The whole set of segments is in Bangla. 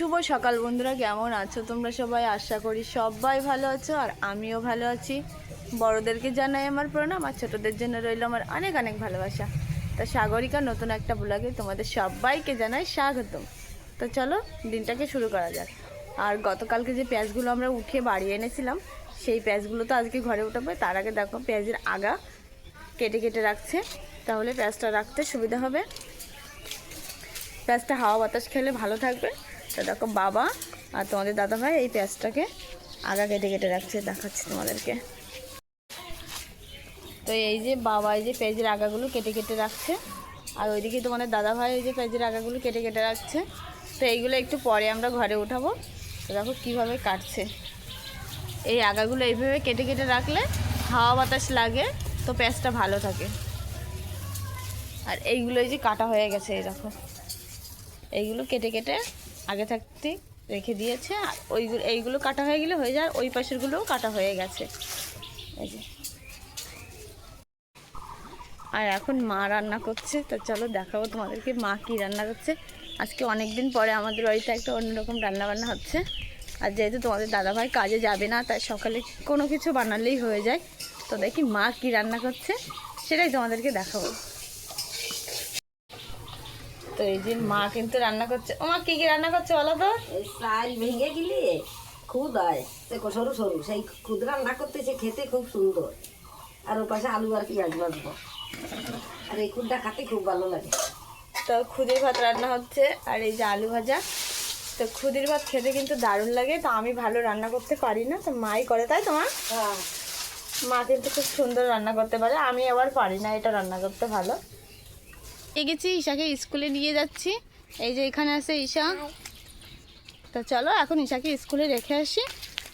শুভ সকাল বন্ধুরা, কেমন আছো তোমরা সবাই? আশা করি সবাই ভালো আছো আর আমিও ভালো আছি। বড়দেরকে জানাই আমার প্রণাম আর ছোটদের জন্য রইল আমার অনেক অনেক ভালোবাসা। তা সাগরিকা নতুন একটা ব্লগে তোমাদের সবাইকে জানাই স্বাগতম। তো চলো দিনটাকে শুরু করা যাক। আর গতকালকে যে পেঁয়াজগুলো আমরা উঠিয়ে বাড়ি এনেছিলাম সেই পেঁয়াজগুলো তো আজকে ঘরে উঠাবে। তার আগে দেখো পেঁয়াজের আগা কেটে কেটে রাখছে, তাহলে পেঁয়াজটা রাখতে সুবিধা হবে। পেঁয়াজটা হাওয়া বাতাস খেলে ভালো থাকবে। তো দেখো বাবা আর তোমাদের দাদাভাই এই পেঁয়াজটাকে আগা কেটে কেটে রাখছে, দেখাচ্ছি তোমাদেরকে। তো এই যে বাবা এই যে পেঁয়াজের আগাগুলো কেটে কেটে রাখছে, আর ওইদিকে তোমাদের দাদাভাই এই যে পেঁয়াজের আগাগুলো কেটে কেটে রাখছে। তো এইগুলো একটু পরে আমরা ঘরে উঠাবো। তো দেখো কীভাবে কাটছে। এই আগাগুলো এইভাবে কেটে কেটে রাখলে হাওয়া বাতাস লাগে, তো পেঁয়াজটা ভালো থাকে। আর এইগুলো এই যে কাটা হয়ে গেছে, এই দেখো এইগুলো কেটে কেটে আগে থাকতে রেখে দিয়েছে। আর এইগুলো কাটা হয়ে গেলে হয়ে যায়, ওই পাশেরগুলোও কাটা হয়ে গেছে এই যে। আর এখন মা রান্না করছে, তো চলো দেখাবো তোমাদেরকে মা কী রান্না করছে। আজকে অনেক দিন পরে আমাদের বাড়িতে একটা অন্যরকম রান্নাবান্না হচ্ছে। আর যেহেতু তোমাদের দাদাভাই কাজে যাবে না, তাই সকালে কোনো কিছু বানালেই হয়ে যায়। তো দেখি মা কী রান্না করছে সেটাই তোমাদেরকে দেখাবো। তো এই যে মা কিন্তু রান্না করছে। ও মা কি কি রান্না করছে বলো তো? চাল ভেঙে গেলে খুদ হয়, সরু সরু সেই খুদ রান্না করতেছে, খেতে খুব সুন্দর। আর ওর পাশে আলু আর পেঁয়াজ ভাজবো, আর এই খুদটা খেতে খুব ভালো লাগে। তো খুদের ভাত রান্না হচ্ছে আর এই যে আলু ভাজা। তো খুদের ভাত খেতে কিন্তু দারুণ লাগে। তো আমি ভালো রান্না করতে পারি না, তো মাই করে, তাই তোমার? হ্যাঁ, মা কিন্তু খুব সুন্দর রান্না করতে পারে, আমি আবার পারি না এটা রান্না করতে ভালো। গেছি ঈশাকে স্কুলে নিয়ে যাচ্ছি। এই যে এখানে আছে ঈশা। তো চলো এখন ঈশাকে স্কুলে রেখে আসি।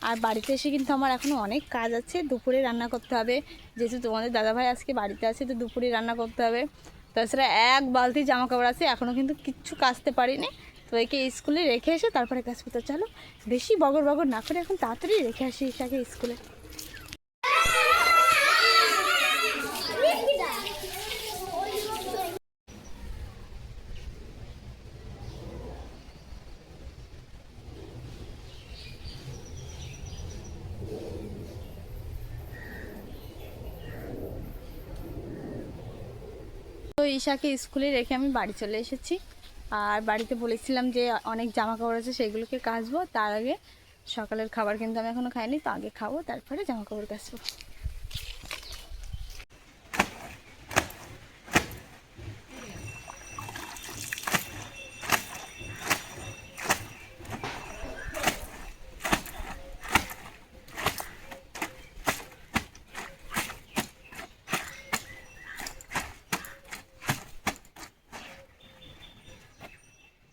আর বাড়িতে এসে কিন্তু আমার এখনও অনেক কাজ আছে। দুপুরে রান্না করতে হবে, যেহেতু তোমাদের দাদাভাই আজকে বাড়িতে আছে, তো দুপুরে রান্না করতে হবে। তাছাড়া এক বালতি জামা কাপড় আছে, এখনও কিন্তু কিচ্ছু কাচতে পারিনি। তো একে স্কুলে রেখে এসে তারপরে কাচবো। তো চলো বেশি বগর বগর না করে এখন তাড়াতাড়ি রেখে আসি ঈশাকে স্কুলে। তো ঈশাকে স্কুলে রেখে আমি বাড়ি চলে এসেছি। আর বাড়িতে বলেছিলাম যে অনেক জামা কাপড় আছে সেগুলোকে কাচবো। তার আগে সকালের খাবার কিন্তু আমি এখনও খাইনি, তো আগে খাবো তারপরে জামা কাপড় কাচবো।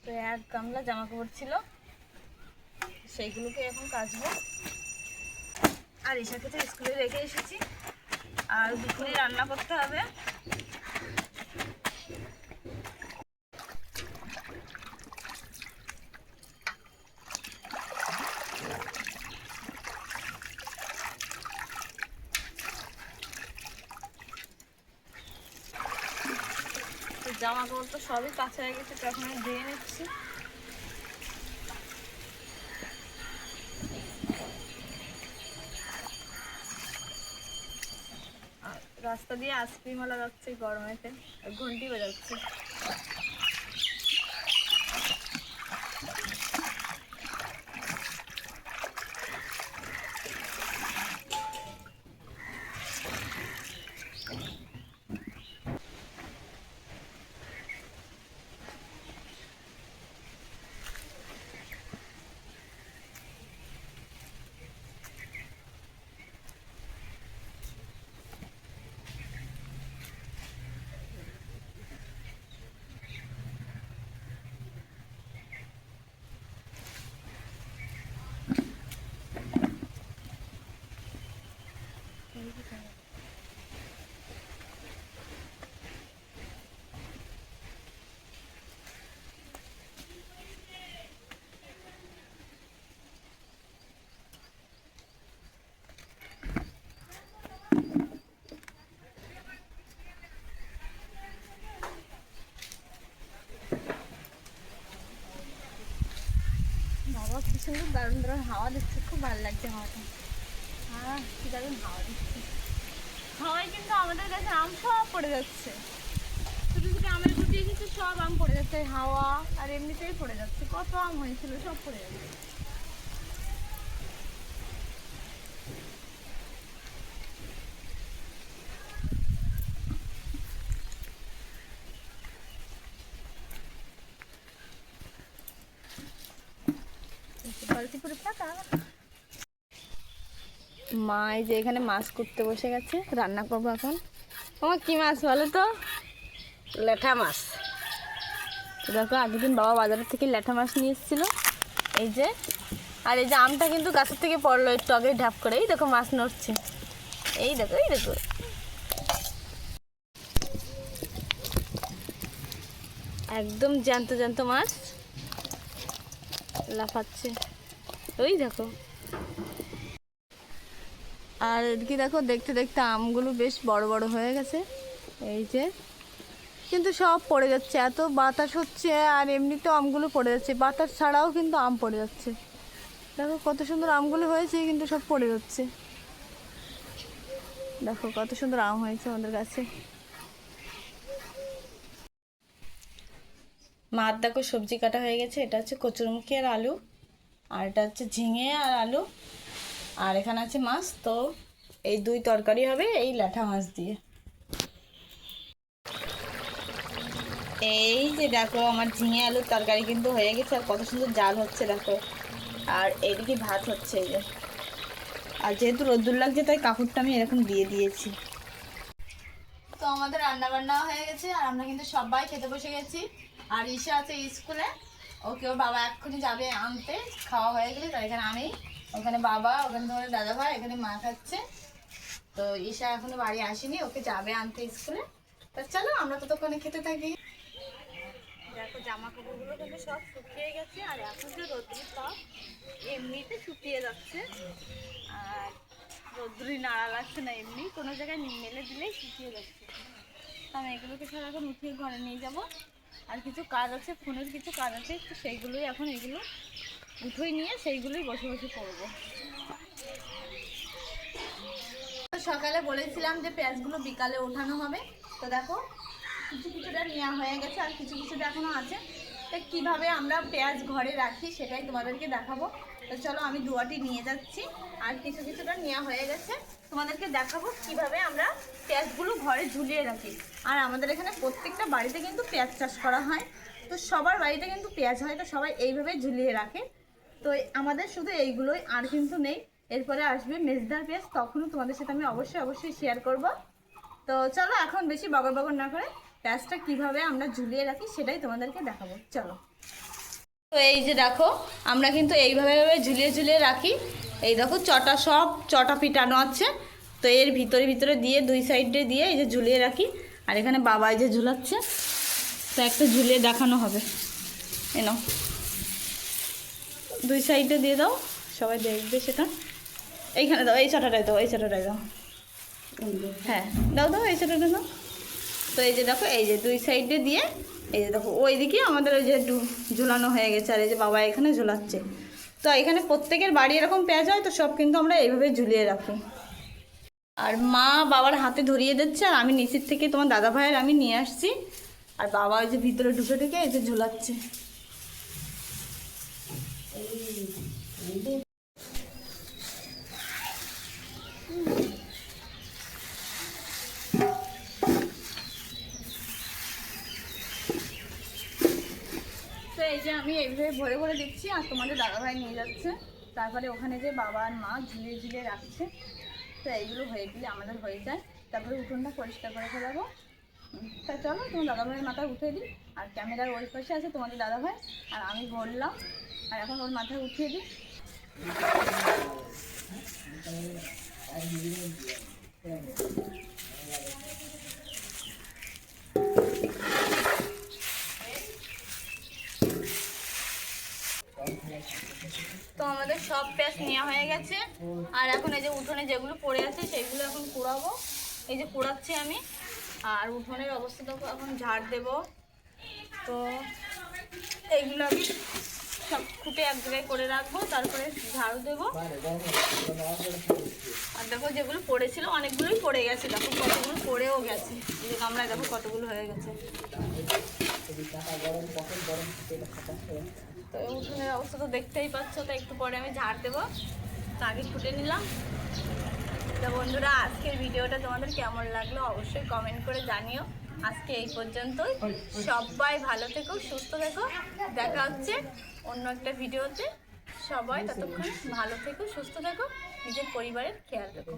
তো এক গামলা জামা কাপড় ছিল, সেইগুলোকে এখন কাচবো। আর ঈশাকে তো স্কুলে রেখে এসেছি, আর দুপুরে রান্না করতে হবে। তো জামা কাপড় তো সবই কাঁচা হয়ে গেছে, তো এখন আমি ধুয়ে নিচ্ছি। আর রাস্তা দিয়ে আইসক্রিমওয়ালা যাচ্ছে গরমেতে, আর ঘন্টি বাজাচ্ছে। কি সুন্দর দারুণ দারুণ হাওয়া দিচ্ছে, খুব ভালো লাগছে হাওয়াটা। কি দারুণ হাওয়া দিচ্ছে। হাওয়ায় কিন্তু আমাদের কাছে আম সব পড়ে যাচ্ছে, শুধু শুধু আমের গুটি এসেছে, সব আম পড়ে যাচ্ছে। হাওয়া আর এমনিতেই পড়ে যাচ্ছে, কত আম হয়েছিল সব পড়ে যাচ্ছে। বালতি পুরো ফাঁকা। মা এই যে এখানে মাছ করতে বসে গেছে, রান্না করবো এখন। তোমার কি মাছ বলো তো? লেঠা মাছ। দেখো আগের দিন বাবা বাজারের থেকে ল্যাঠা মাছ নিয়ে এসেছিলো, এই যে। আর এই যে আমটা কিন্তু গাছের থেকে পড়লো একটু আগে ঢাপ করে, এই দেখো মাছ নড়ছে, এই দেখো এই দেখো। একদম জ্যান্ত জ্যান্ত মাছ লাফাচ্ছে, ওই দেখো। আর এদিকে দেখো, দেখতে দেখতে আমগুলো বেশ বড় বড় হয়ে গেছে, এই যে। কিন্তু সব পড়ে যাচ্ছে, এত বাতাস হচ্ছে আর এমনিতেও আমগুলো পড়ে যাচ্ছে, বাতাস ছাড়াও কিন্তু আম পড়ে যাচ্ছে। দেখো কত সুন্দর আমগুলো হয়েছে, কিন্তু সব পড়ে যাচ্ছে। দেখো কত সুন্দর আম হয়েছে আমাদের কাছে। মার দেখো সবজি কাটা হয়ে গেছে, এটা হচ্ছে কচুরমুখী আর আলু, আর এটা হচ্ছে ঝিঙে আর আলু, আর এখানে আছে মাছ। তো এই দুই তরকারি হবে এই ল্যাঠা মাছ দিয়ে। এই যে দেখো আমার ঝিঙে আলুর তরকারি কিন্তু হয়ে গেছে, আর কত সুন্দর জাল হচ্ছে দেখো। আর এইদিকে ভাত হচ্ছে, এই যে। আর যেহেতু রোদ্দুর লাগছে তাই কাপড়টা আমি এরকম দিয়ে দিয়েছি। তো আমাদের রান্না বান্না হয়ে গেছে, আর আমরা কিন্তু সবাই খেতে বসে গেছি। আর ঈশা আছে স্কুলে, ওকে ওর বাবা এক্ষুনি যাবে আনতে, খাওয়া হয়ে গেলে। তো এখানে আমি, ওখানে বাবা, ওখানে তোমাদের দাদা ভাই, এখানে মা খাচ্ছে। তো ঈশা এখনো বাড়ি আসেনি, ওকে যাবে আনতে স্কুলে। তা চলো আমরা ততক্ষণে খেতে থাকি। দেখো জামা কাপড়গুলো কিন্তু সব শুকিয়ে গেছে, আর এখন যে রোদ্দুর তাপ এমনিতে শুকিয়ে যাচ্ছে, আর রোদ্দুরই নাড়া লাগছে না, এমনি কোনো জায়গায় মেলে দিলেই শুকিয়ে যাচ্ছে। তো আমি এগুলোকে সব এখন উঠিয়ে ঘরে নিয়ে যাব। আর কিছু কাজ আছে, ফোনের কিছু কাজ আছে, তো সেইগুলোই এখন এগুলো উঠোই নিয়ে সেইগুলোই বসে বসে করবো। সকালে বলেছিলাম যে পেঁয়াজগুলো বিকালে ওঠানো হবে, তো দেখো কিছু কিছুটা নেওয়া হয়ে গেছে, আর কিছু কিছুটা এখনো আছে। তো কীভাবে আমরা পেঁয়াজ ঘরে রাখি সেটাই তোমাদেরকে দেখাবো। তো চলো আমি দুয়াটি নিয়ে যাচ্ছি, আর কিছু কিছুটা নেওয়া হয়ে গেছে, তোমাদেরকে দেখাবো কিভাবে আমরা পেঁয়াজগুলো ঘরে ঝুলিয়ে রাখি। আর আমাদের এখানে প্রত্যেকটা বাড়িতে কিন্তু পেঁয়াজ চাষ করা হয়, তো সবার বাড়িতে কিন্তু পেঁয়াজ হয়, তো সবাই এইভাবে ঝুলিয়ে রাখে। তো আমাদের শুধু এইগুলোই, আর কিন্তু নেই। এরপরে আসবে মেজদার পেঁয়াজ, তখনও তোমাদের সাথে আমি অবশ্যই শেয়ার করব। তো চলো এখন বেশি বগর বগর না করে পেঁয়াজটা কিভাবে আমরা ঝুলিয়ে রাখি সেটাই তোমাদেরকে দেখাবো, চলো। তো এই যে দেখো আমরা কিন্তু এইভাবে ঝুলিয়ে ঝুলিয়ে রাখি। এই দেখো সব চটা পিটানো আছে, তো এর ভিতরে ভিতরে দিয়ে দুই সাইডে দিয়ে এই যে ঝুলিয়ে রাখি। আর এখানে বাবা এই যে ঝুলাচ্ছে, তো একটা ঝুলিয়ে দেখানো হবে, এনো দুই সাইডে দিয়ে দাও, সবাই দেখবে সেটা। এইখানে দাও, এই চটাটাই দাও, এই চটাটাই দাও, হ্যাঁ দাও দাও, এই চটাটা দাও। তো এই যে দেখো, এই যে দুই সাইডে দিয়ে এই যে দেখো ওইদিকে আমাদের ওই যে ঝুলানো হয়ে গেছে, আর এই যে বাবা এখানে ঝুলাচ্ছে। তো এখানে প্রত্যেকের বাড়ি এরকম পেঁয়াজ হয়, তো সব কিন্তু আমরা এইভাবে ঝুলিয়ে রাখি। আর মা বাবার হাতে ধরিয়ে দিচ্ছে, আর আমি নিচের থেকে তোমার দাদা ভাইয়ের আমি নিয়ে আসছি, আর বাবা ওই যে ভিতরে ঢুকে ঢুকে এই যে ঝুলাচ্ছে। তো এই যে আমি এইভাবে ভরে ভরে দিচ্ছি, আর তোমাদের দাদাভাই নিয়ে যাচ্ছে, তারপরে ওখানে যে বাবা আর মা ঝুলিয়ে ঝুলিয়ে রাখছে। তো এইগুলো হয়ে গেলে আমাদের হয়ে যায়, তারপরে উঠোনটা পরিষ্কার করে ফেলাবো। তা চলো তোমার দাদাভাইয়ের মাথায় উঠিয়ে দিই, আর ক্যামেরার ওই পাশে আছে তোমাদের দাদাভাই, আর আমি ভরলাম, আর এখন ওর মাথায় উঠিয়ে দিই। তো আমাদের সব পেঁয়াজ নেওয়া হয়ে গেছে, আর এখন এই যে উঠোনে যেগুলো পড়ে আছে সেইগুলো এখন কুড়াবো। এই যে কুড়াচ্ছি আমি, আর উঠোনের অবস্থাটাকে এখন ঝাড় দেব। তো এইগুলো আমি সব খুঁটে এক জায়গায় করে রাখবো, তারপরে ঝাড়ু দেবো। আর দেখো যেগুলো পড়েছিল অনেকগুলোই পড়ে গেছে, দেখো কতগুলো পড়েও গেছে, এই যে গামলায় দেখো কতগুলো হয়ে গেছে। তো উঠোনের অবস্থা তো দেখতেই পাচ্ছ, তো একটু পরে আমি ঝাড় দেবো। তো আগে ফুটে নিলাম। তো বন্ধুরা, আজকের ভিডিওটা তোমাদের কেমন লাগলো অবশ্যই কমেন্ট করে জানিও। আজকে এই পর্যন্তই। সবাই ভালো থেকো, সুস্থ থেকো। দেখা হচ্ছে অন্য একটা ভিডিওতে। সবাই ততক্ষণ ভালো থেকো, সুস্থ থেকো, নিজের পরিবারের খেয়াল রেখো।